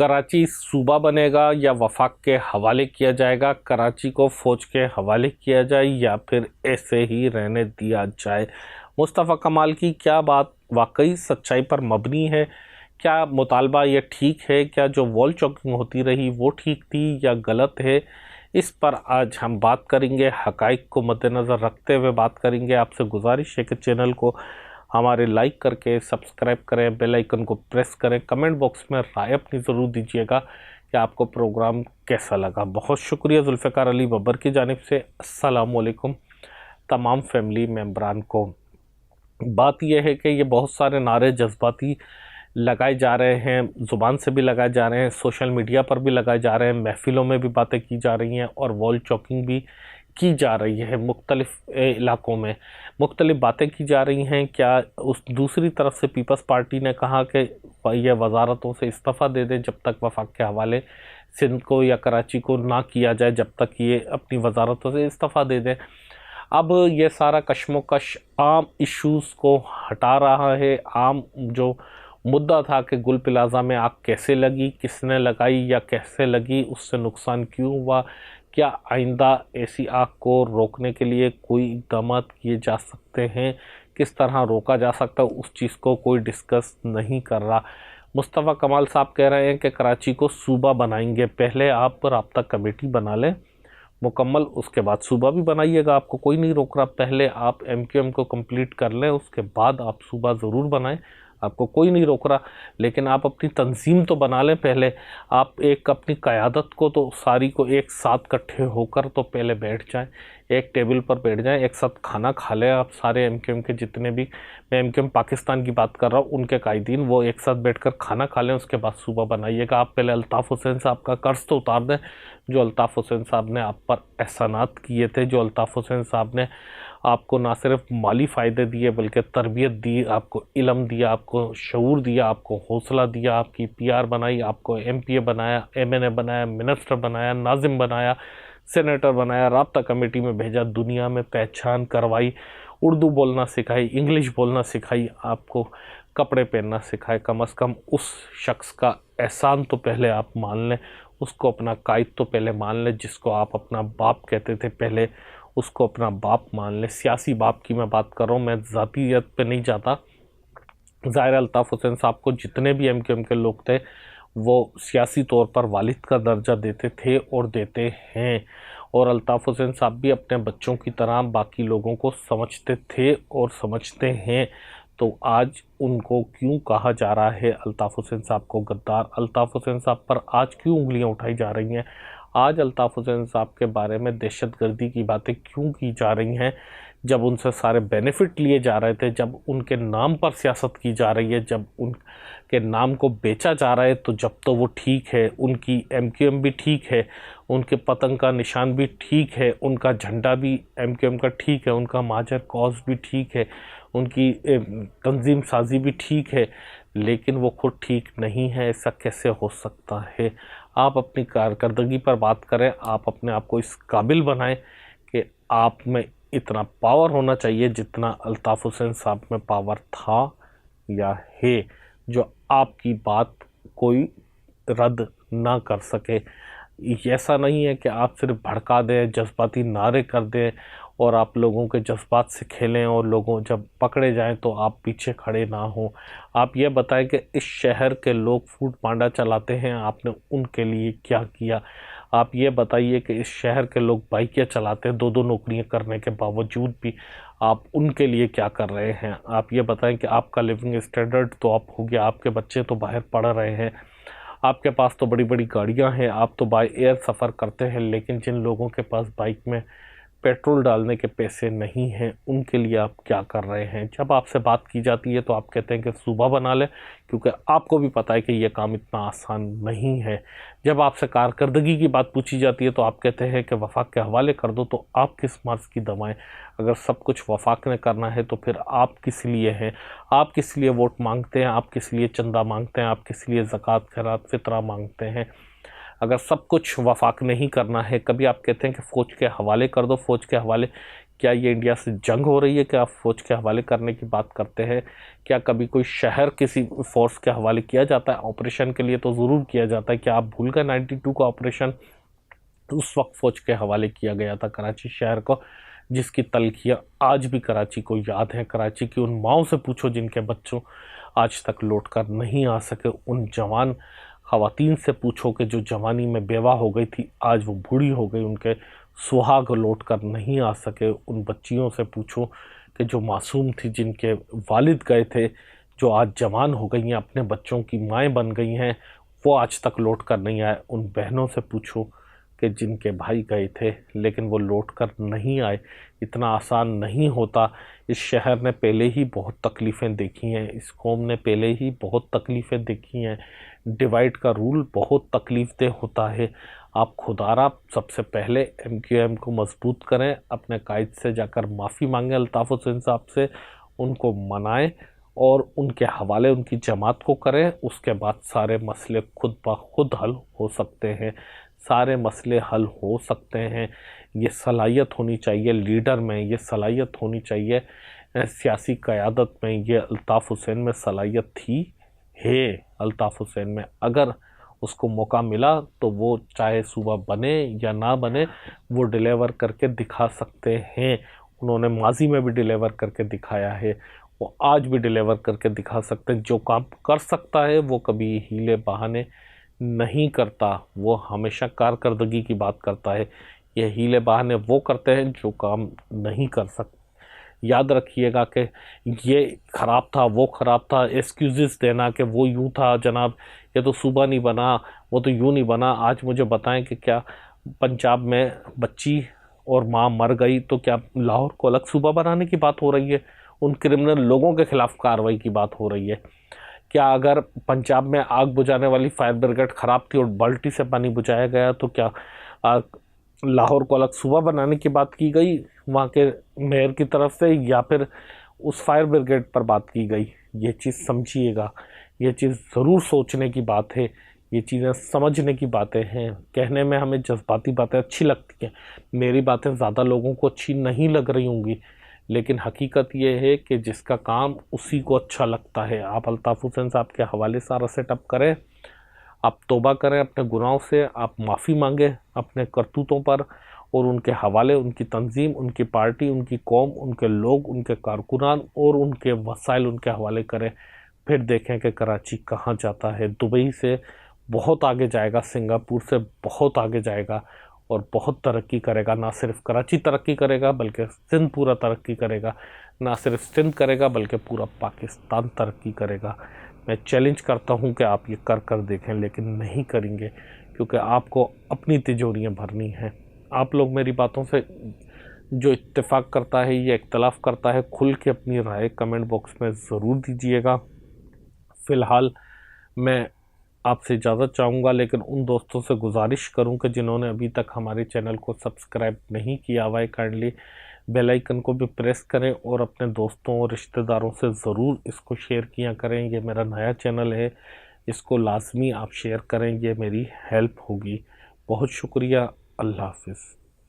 कराची सूबा बनेगा या वफाक के हवाले किया जाएगा, कराची को फ़ौज के हवाले किया जाए या फिर ऐसे ही रहने दिया जाए। मुस्तफ़ा कमाल की क्या बात वाकई सच्चाई पर मबनी है? क्या मुतालबा ये ठीक है? क्या जो वॉल चॉकिंग होती रही वो ठीक थी या गलत है? इस पर आज हम बात करेंगे, हक़ाइक़ को मद्देनज़र रखते हुए बात करेंगे। आपसे गुजारिश है कि चैनल को हमारे लाइक करके सब्सक्राइब करें, बेल आइकन को प्रेस करें, कमेंट बॉक्स में राय अपनी ज़रूर दीजिएगा कि आपको प्रोग्राम कैसा लगा। बहुत शुक्रिया जुल्फ़िकार अली बब्बर की जानिब से। अस्सलाम वालेकुम तमाम फैमिली मेम्बरान को। बात यह है कि ये बहुत सारे नारे जज्बाती लगाए जा रहे हैं, ज़ुबान से भी लगाए जा रहे हैं, सोशल मीडिया पर भी लगाए जा रहे हैं, महफ़िलों में भी बातें की जा रही हैं और वॉल चॉकिंग भी की जा रही है। मुख्तलिफ़ इलाक़ों में मुख्तलिफ़ बातें की जा रही हैं। क्या उस दूसरी तरफ से पीपल्स पार्टी ने कहा कि यह वज़ारतों से इस्तीफ़ा दे दें जब तक वफाक के हवाले सिंध को या कराची को ना किया जाए, जब तक ये अपनी वज़ारतों से इस्तीफ़ा दे दें। अब ये सारा कशमकश आम इश्यूज़ को हटा रहा है। आम जो मुद्दा था कि गुल प्लाज़ा में आग कैसे लगी, किसने लगाई या कैसे लगी, उससे नुकसान क्यों हुआ, क्या आइंदा ऐसी आग को रोकने के लिए कोई इक़दाम किए जा सकते हैं, किस तरह रोका जा सकता है, उस चीज़ को कोई डिस्कस नहीं कर रहा। मुस्तफ़ा कमाल साहब कह रहे हैं कि कराची को सूबा बनाएंगे, पहले आप राब्ता कमेटी बना लें मुकम्मल, उसके बाद सूबा भी बनाइएगा, आपको कोई नहीं रोक रहा। पहले आप MQM को कंप्लीट कर लें, उसके बाद आप सूबा ज़रूर बनाएं, आपको कोई नहीं रोक रहा। लेकिन आप अपनी तंजीम तो बना लें पहले। आप एक अपनी क़यादत को तो सारी को एक साथ इकट्ठे होकर तो पहले बैठ जाएं, एक टेबल पर बैठ जाएं, एक साथ खाना खा लें। आप सारे MQM के जितने भी, मैं MQM पाकिस्तान की बात कर रहा हूँ, उनके कायदीन वो एक साथ बैठकर खाना खा लें, उसके बाद सूबा बनाइएगा। आप पहले अल्ताफ़ हुसैन साहब का कर्ज़ तो उतार दें, जो अल्ताफ़ हुसैन साहब ने आप पर एहसानात किए थे, जो अल्ताफ़ हुसैन साहब ने आपको ना सिर्फ माली फ़ायदे दिए बल्कि तरबियत दी, आपको इल्म दिया, आपको शऊर दिया, आपको हौसला दिया, आपकी PR बनाई, आपको MPA बनाया, MNA बनाया, मिनिस्टर बनाया, नाज़िम बनाया, सेनेटर बनाया, राब्ता कमेटी में भेजा, दुनिया में पहचान करवाई, उर्दू बोलना सिखाई, इंग्लिश बोलना सिखाई, आपको कपड़े पहनना सिखाए। कम अज़ कम उस शख्स का एहसान तो पहले आप मान लें, उसको अपना कायद तो पहले मान लें, जिसको आप अपना बाप कहते थे पहले उसको अपना बाप मान लें। सियासी बाप की मैं बात कर रहा हूँ, मैं ज़ातियत पे नहीं जाता। ज़ाहिर अल्ताफ़ हुसैन साहब को जितने भी MQM के लोग थे वो सियासी तौर पर वालिद का दर्जा देते थे और देते हैं, और अल्ताफ़ हुसैन साहब भी अपने बच्चों की तरह बाकी लोगों को समझते थे और समझते हैं। तो आज उनको क्यों कहा जा रहा है अल्ताफ़ हुसैन साहब को गद्दार? अल्ताफ़ हुसैन साहब पर आज क्यों उंगलियां उठाई जा रही हैं? आज अल्ताफ़ हुसैन साहब के बारे में दहशतगर्दी की बातें क्यों की जा रही हैं, जब उनसे सारे बेनिफिट लिए जा रहे थे, जब उनके नाम पर सियासत की जा रही है, जब उनके नाम को बेचा जा रहा है, तो जब तो वो ठीक है, उनकी MQM भी ठीक है, उनके पतंग का निशान भी ठीक है, उनका झंडा भी MQM का ठीक है, उनका माजर कॉज भी ठीक है, उनकी तंजीम साजी भी ठीक है, लेकिन वो खुद ठीक नहीं है। ऐसा कैसे हो सकता है? आप अपनी कारकर्दगी पर बात करें, आप अपने आप को इस काबिल बनाएं कि आप में इतना पावर होना चाहिए जितना अल्ताफ़ हुसैन साहब में पावर था या है, जो आपकी बात कोई रद्द ना कर सके। ऐसा नहीं है कि आप सिर्फ भड़का दें, जज्बाती नारे कर दें और आप लोगों के जज्बात से खेलें और लोगों जब पकड़े जाएं तो आप पीछे खड़े ना हों। आप ये बताएं कि इस शहर के लोग फूड पांडा चलाते हैं, आपने उनके लिए क्या किया? आप ये बताइए कि इस शहर के लोग बाइकें चलाते हैं, 2-2 नौकरियां करने के बावजूद भी आप उनके लिए क्या कर रहे हैं? आप ये बताएं कि आपका लिविंग स्टैंडर्ड तो अप हो गया, आपके बच्चे तो बाहर पढ़ रहे हैं, आपके पास तो बड़ी बड़ी गाड़ियां हैं, आप तो बाय एयर सफ़र करते हैं, लेकिन जिन लोगों के पास बाइक में पेट्रोल डालने के पैसे नहीं हैं, उनके लिए आप क्या कर रहे हैं? जब आपसे बात की जाती है तो आप कहते हैं कि सूबा बना लें, क्योंकि आपको भी पता है कि ये काम इतना आसान नहीं है। जब आपसे कारकर्दगी की बात पूछी जाती है तो आप कहते हैं कि वफाक के हवाले कर दो, तो आप किस मर्ज़ की दवाएं? अगर सब कुछ वफाक ने करना है तो फिर आप किस लिए हैं? आप किस लिए वोट मांगते हैं? आप किस लिए चंदा मांगते हैं? आप किस लिए ज़कात खैरात फितरा मांगते हैं? अगर सब कुछ वफाक नहीं करना है, कभी आप कहते हैं कि फ़ौज के हवाले कर दो, फ़ौज के हवाले क्या ये इंडिया से जंग हो रही है कि आप फ़ौज के हवाले करने की बात करते हैं? क्या कभी कोई शहर किसी फ़ोर्स के हवाले किया जाता है? ऑपरेशन के लिए तो ज़रूर किया जाता है। क्या आप भूल गए 92 का ऑपरेशन? उस वक्त फ़ौज के हवाले किया गया था कराची शहर को, जिसकी तलखियाँ आज भी कराची को याद हैं। कराची की उन माँओं से पूछो जिनके बच्चों आज तक लौट कर नहीं आ सके। उन जवान ख़वातीन से पूछो कि जो जवानी में बेवा हो गई थी, आज वो बूढ़ी हो गई, उनके सुहाग लौट कर नहीं आ सके। उन बच्चियों से पूछो कि जो मासूम थी, जिनके वालिद गए थे, जो आज जवान हो गई हैं, अपने बच्चों की माएँ बन गई हैं, वो आज तक लौट कर नहीं आए। उन बहनों से पूछो कि जिनके भाई गए थे लेकिन वो लौट कर नहीं आए। इतना आसान नहीं होता। इस शहर ने पहले ही बहुत तकलीफ़ें देखी हैं, इस कौम ने पहले ही बहुत तकलीफ़ें देखी हैं। डिवाइड का रूल बहुत तकलीफ़देह होता है। आप खुदारा सबसे पहले MQM को मजबूत करें, अपने कायद से जाकर माफ़ी मांगें अल्ताफ़ हुसैन साहब से, उनको मनाएं और उनके हवाले उनकी जमात को करें। उसके बाद सारे मसले खुद ब खुद हल हो सकते हैं। सारे मसले हल हो सकते हैं। ये सलाहियत होनी चाहिए लीडर में, ये सलाहियत होनी चाहिए सियासी क़यादत में। ये अल्ताफ़ हुसैन में सलाहियत थी, है अल्ताफ़ हुसैन में। अगर उसको मौका मिला तो वो चाहे सूबा बने या ना बने, वो डिलीवर करके दिखा सकते हैं। उन्होंने माजी में भी डिलीवर करके दिखाया है, वो आज भी डिलीवर करके दिखा सकते हैं। जो काम कर सकता है वो कभी हीले बहाने नहीं करता, वो हमेशा कारकर्दगी की बात करता है। ये हीले बहाने वो करते हैं जो काम नहीं कर सकते। याद रखिएगा कि ये ख़राब था, वो ख़राब था, एक्सक्यूज़ेस देना कि वो यूँ था जनाब, ये तो सूबा नहीं बना, वो तो यूँ नहीं बना। आज मुझे बताएं कि क्या पंजाब में बच्ची और माँ मर गई तो क्या लाहौर को अलग सूबा बनाने की बात हो रही है? उन क्रिमिनल लोगों के ख़िलाफ़ कार्रवाई की बात हो रही है? क्या अगर पंजाब में आग बुझाने वाली फायर ब्रिगेड ख़राब थी और बाल्टी से पानी बुझाया गया तो क्या लाहौर को अलग सूबा बनाने की बात की गई वहाँ के मेयर की तरफ से, या फिर उस फायर ब्रिगेड पर बात की गई? ये चीज़ समझिएगा, ये चीज़ ज़रूर सोचने की बात है, ये चीज़ें समझने की बातें हैं। कहने में हमें जज्बाती बातें अच्छी लगती हैं, मेरी बातें ज़्यादा लोगों को अच्छी नहीं लग रही होंगी, लेकिन हकीकत ये है कि जिसका काम उसी को अच्छा लगता है। आप अल्ताफ़ हुसैन साहब के हवाले सारा सेटअप करें, आप तौबा करें अपने गुनाहों से, आप माफ़ी मांगें अपने करतूतों पर, और उनके हवाले उनकी तंजीम, उनकी पार्टी, उनकी कौम, उनके लोग, उनके कारकुनान और उनके वसाइल उनके हवाले करें। फिर देखें कि कराची कहाँ जाता है। दुबई से बहुत आगे जाएगा, सिंगापुर से बहुत आगे जाएगा और बहुत तरक्की करेगा। ना सिर्फ कराची तरक्की करेगा बल्कि सिंध पूरा तरक्की करेगा। ना सिर्फ सिंध करेगा बल्कि पूरा पाकिस्तान तरक्की करेगा। मैं चैलेंज करता हूं कि आप ये कर कर देखें, लेकिन नहीं करेंगे क्योंकि आपको अपनी तिजोरियां भरनी हैं। आप लोग मेरी बातों से जो इत्तेफाक करता है या इख्तलाफ करता है, खुल के अपनी राय कमेंट बॉक्स में ज़रूर दीजिएगा। फ़िलहाल मैं आपसे इजाज़त चाहूँगा, लेकिन उन दोस्तों से गुजारिश करूँ कि जिन्होंने अभी तक हमारे चैनल को सब्सक्राइब नहीं किया हुआ है, काइंडली बेल आइकन को भी प्रेस करें और अपने दोस्तों और रिश्तेदारों से ज़रूर इसको शेयर किया करें। ये मेरा नया चैनल है, इसको लाजमी आप शेयर करें, ये मेरी हेल्प होगी। बहुत शुक्रिया। अल्लाह हाफ़िज़।